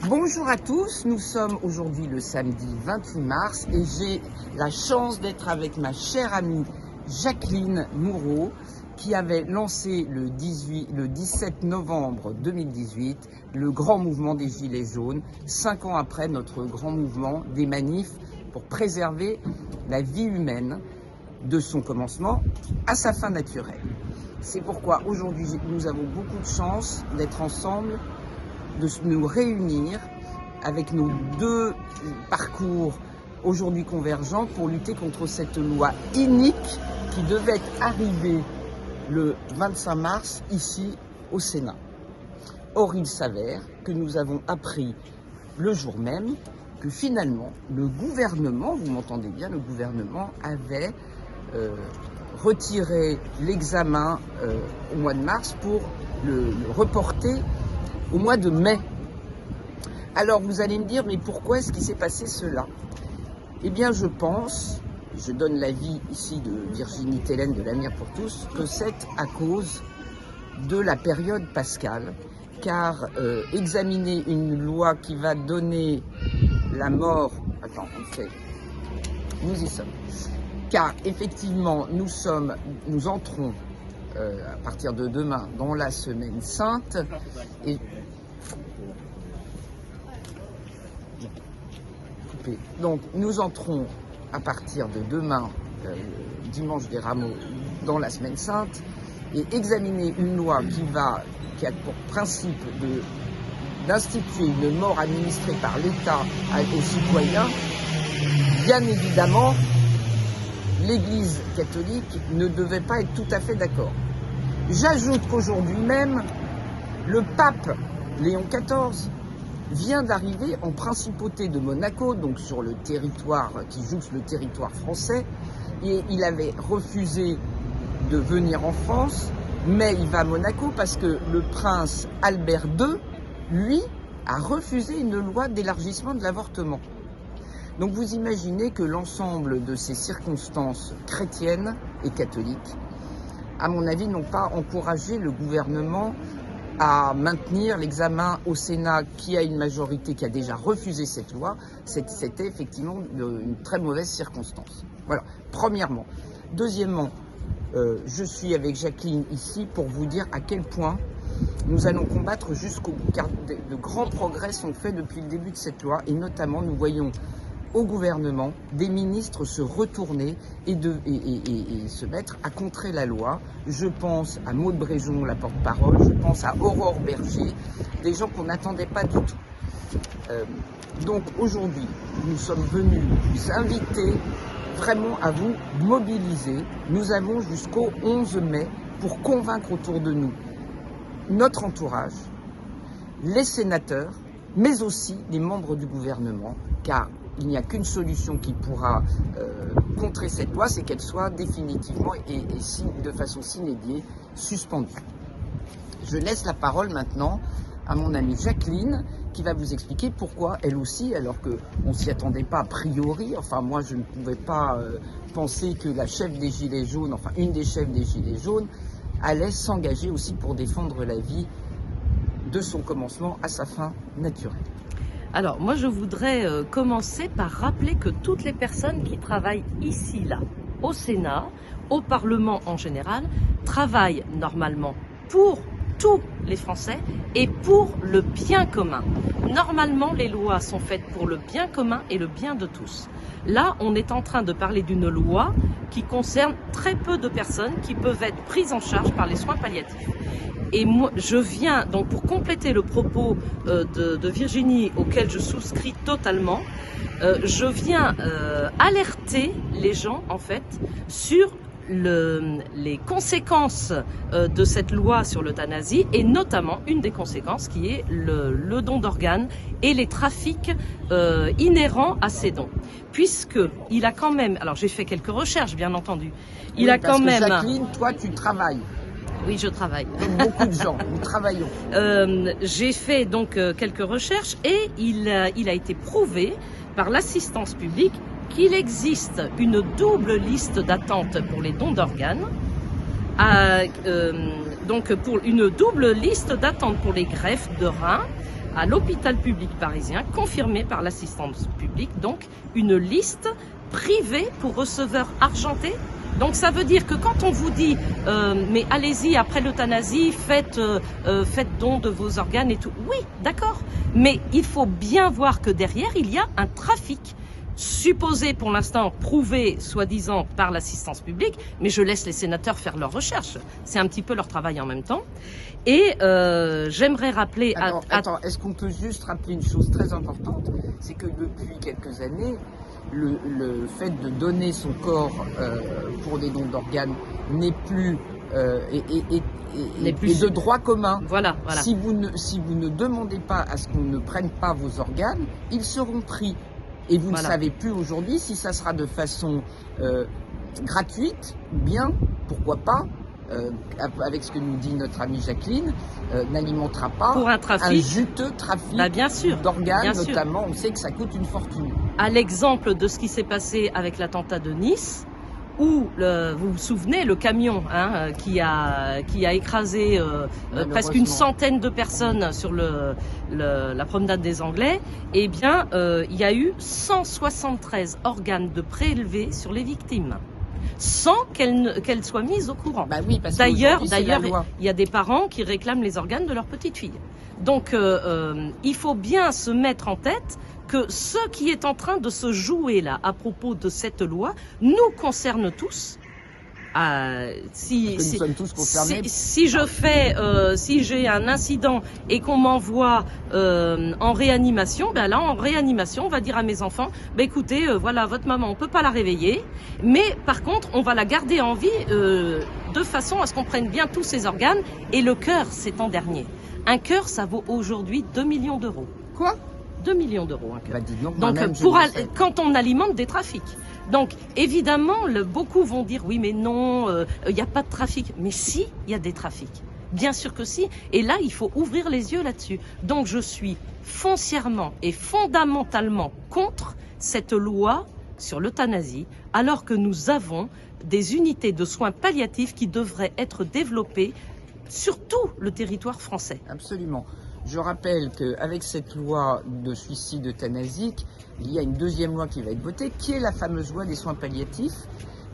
Bonjour à tous, nous sommes aujourd'hui le samedi 28 mars et j'ai la chance d'être avec ma chère amie Jacqueline Moureau qui avait lancé le 17 novembre 2018 le grand mouvement des Gilets jaunes, 5 ans après notre grand mouvement des manifs pour préserver la vie humaine de son commencement à sa fin naturelle. C'est pourquoi aujourd'hui nous avons beaucoup de chance d'être ensemble, de nous réunir avec nos deux parcours aujourd'hui convergents pour lutter contre cette loi inique qui devait arriver le 25 mars ici au Sénat. Or, il s'avère que nous avons appris le jour même que finalement le gouvernement, vous m'entendez bien, le gouvernement avait retiré l'examen au mois de mars pour le reporter au mois de mai. Alors vous allez me dire, mais pourquoi est-ce qu'il s'est passé cela? Eh bien je pense, je donne l'avis ici de Virginie Tellen de l'Avenir pour tous, que c'est à cause de la période pascale, car examiner une loi qui va donner la mort, nous y sommes, car effectivement nous entrons à partir de demain dans la semaine sainte et donc nous entrons à partir de demain, dimanche des Rameaux, dans la semaine sainte et examiner une loi qui a pour principe d'instituer une mort administrée par l'État aux citoyens, bien évidemment l'Église catholique ne devait pas être tout à fait d'accord. J'ajoute qu'aujourd'hui même, le pape Léon XIV vient d'arriver en principauté de Monaco, donc sur le territoire qui jouxte le territoire français, et il avait refusé de venir en France, mais il va à Monaco parce que le prince Albert II, lui, a refusé une loi d'élargissement de l'avortement. Donc vous imaginez que l'ensemble de ces circonstances chrétiennes et catholiques, à mon avis, n'ont pas encouragé le gouvernement à maintenir l'examen au Sénat qui a une majorité qui a déjà refusé cette loi. C'était effectivement une très mauvaise circonstance. Voilà, premièrement. Deuxièmement, je suis avec Jacqueline ici pour vous dire à quel point nous allons combattre jusqu'au bout, car de grands progrès sont faits depuis le début de cette loi, et notamment nous voyons au gouvernement des ministres se retourner et se mettre à contrer la loi. Je pense à Maud Bréjon, la porte-parole, je pense à Aurore Berger, des gens qu'on n'attendait pas du tout. Donc aujourd'hui, nous sommes venus vous inviter vraiment à vous mobiliser. Nous avons jusqu'au 11 mai pour convaincre autour de nous notre entourage, les sénateurs, mais aussi les membres du gouvernement, car il n'y a qu'une solution qui pourra contrer cette loi, c'est qu'elle soit définitivement et de façon sine die suspendue. Je laisse la parole maintenant à mon amie Jacqueline, qui va vous expliquer pourquoi elle aussi, alors qu'on ne s'y attendait pas a priori, enfin moi je ne pouvais pas penser que la chef des Gilets jaunes, enfin une des chefs des Gilets jaunes, allait s'engager aussi pour défendre la vie de son commencement à sa fin naturelle. Alors, moi, je voudrais commencer par rappeler que toutes les personnes qui travaillent ici, là, au Sénat, au Parlement en général, travaillent normalement pour tous les Français et pour le bien commun. Normalement, les lois sont faites pour le bien commun et le bien de tous. Là, on est en train de parler d'une loi qui concerne très peu de personnes qui peuvent être prises en charge par les soins palliatifs. Et moi, je viens, donc pour compléter le propos de Virginie, auquel je souscris totalement, je viens alerter les gens, en fait, sur les conséquences de cette loi sur l'euthanasie, et notamment une des conséquences qui est le don d'organes et les trafics inhérents à ces dons. Puisque il a quand même, alors j'ai fait quelques recherches bien entendu, il a quand même... Jacqueline, toi tu travailles. Oui, je travaille. Comme beaucoup de gens, nous travaillons. J'ai fait donc quelques recherches et il a été prouvé par l'assistance publique qu'il existe une double liste d'attente pour les dons d'organes, donc pour une double liste d'attente pour les greffes de reins, à l'hôpital public parisien, confirmée par l'assistance publique, donc une liste privée pour receveurs argentés. Donc ça veut dire que quand on vous dit mais allez-y après l'euthanasie, faites don de vos organes et tout, oui, d'accord, mais il faut bien voir que derrière il y a un trafic supposé pour l'instant, prouvé soi-disant par l'assistance publique, mais je laisse les sénateurs faire leurs recherches, c'est un petit peu leur travail en même temps. Et j'aimerais rappeler... Attends, est-ce qu'on peut juste rappeler une chose très importante, c'est que depuis quelques années, le fait de donner son corps pour des dons d'organes n'est plus et de droit commun. Voilà. Si vous ne demandez pas à ce qu'on ne prenne pas vos organes, ils seront pris. Et vous ne savez plus aujourd'hui si ça sera de façon gratuite, bien, pourquoi pas, avec ce que nous dit notre amie Jacqueline, n'alimentera pas pour un juteux trafic d'organes, notamment. On sait que ça coûte une fortune. À l'exemple de ce qui s'est passé avec l'attentat de Nice, où vous vous souvenez le camion qui a écrasé presque une centaine de personnes sur la promenade des Anglais, eh bien il y a eu 173 organes de prélevés sur les victimes sans qu'elles soient mises au courant. Bah oui, parce d'ailleurs, il y a des parents qui réclament les organes de leur petite fille. Donc il faut bien se mettre en tête que ce qui est en train de se jouer là à propos de cette loi nous concerne tous. Nous sommes tous concernés. Si j'ai un incident et qu'on m'envoie en réanimation, ben là en réanimation on va dire à mes enfants, ben écoutez, voilà votre maman, on peut pas la réveiller, mais par contre on va la garder en vie de façon à ce qu'on prenne bien tous ses organes, et le cœur c'est en dernier. Un cœur ça vaut aujourd'hui 2 millions d'euros. Quoi ? 2 millions d'euros un cœur. Bah, dis donc, donc quand on alimente des trafics. Donc évidemment, beaucoup vont dire oui mais non, il n'y a pas de trafic. Mais si, il y a des trafics. Bien sûr que si. Et là, il faut ouvrir les yeux là-dessus. Donc je suis foncièrement et fondamentalement contre cette loi sur l'euthanasie, alors que nous avons des unités de soins palliatifs qui devraient être développées sur tout le territoire français. Absolument. Je rappelle qu'avec cette loi de suicide euthanasique, il y a une deuxième loi qui va être votée, qui est la fameuse loi des soins palliatifs,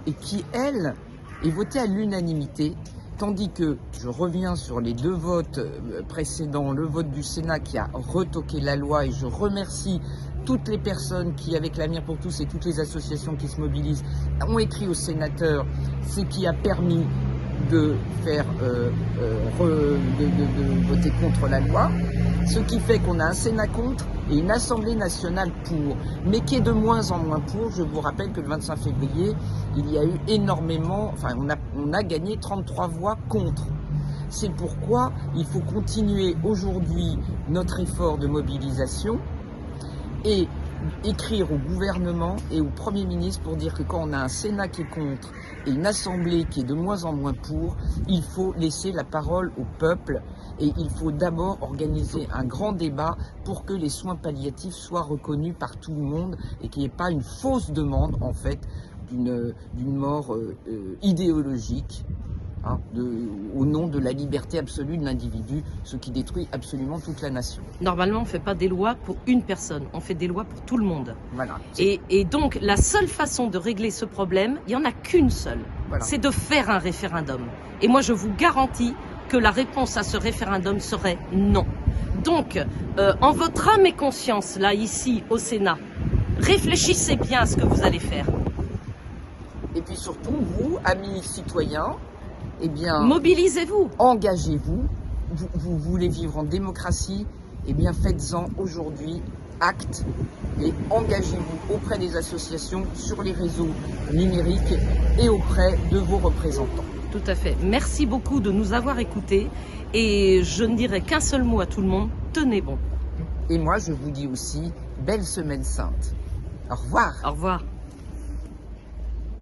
et qui, elle, est votée à l'unanimité, tandis que, je reviens sur les deux votes précédents, le vote du Sénat qui a retoqué la loi, et je remercie toutes les personnes qui, avec l'Avenir pour tous et toutes les associations qui se mobilisent, ont écrit aux sénateurs, ce qui a permis de faire de voter contre la loi, ce qui fait qu'on a un Sénat contre et une Assemblée nationale pour, mais qui est de moins en moins pour. Je vous rappelle que le 25 février, il y a eu énormément, enfin on a gagné 33 voix contre. C'est pourquoi il faut continuer aujourd'hui notre effort de mobilisation et écrire au gouvernement et au Premier ministre pour dire que quand on a un Sénat qui est contre et une Assemblée qui est de moins en moins pour, il faut laisser la parole au peuple et il faut d'abord organiser un grand débat pour que les soins palliatifs soient reconnus par tout le monde et qu'il n'y ait pas une fausse demande en fait d'une mort idéologique. Au nom de la liberté absolue de l'individu, ce qui détruit absolument toute la nation. Normalement, on ne fait pas des lois pour une personne, on fait des lois pour tout le monde. Voilà. Et donc, la seule façon de régler ce problème, il n'y en a qu'une seule, c'est de faire un référendum. Et moi, je vous garantis que la réponse à ce référendum serait non. Donc, en votre âme et conscience, là, ici, au Sénat, réfléchissez bien à ce que vous allez faire. Et puis surtout, vous, amis citoyens, eh bien, mobilisez-vous. Engagez-vous. Vous voulez vivre en démocratie, eh bien faites-en aujourd'hui acte et engagez-vous auprès des associations, sur les réseaux numériques et auprès de vos représentants. Tout à fait. Merci beaucoup de nous avoir écoutés et je ne dirai qu'un seul mot à tout le monde, tenez bon. Et moi je vous dis aussi, belle semaine sainte. Au revoir. Au revoir.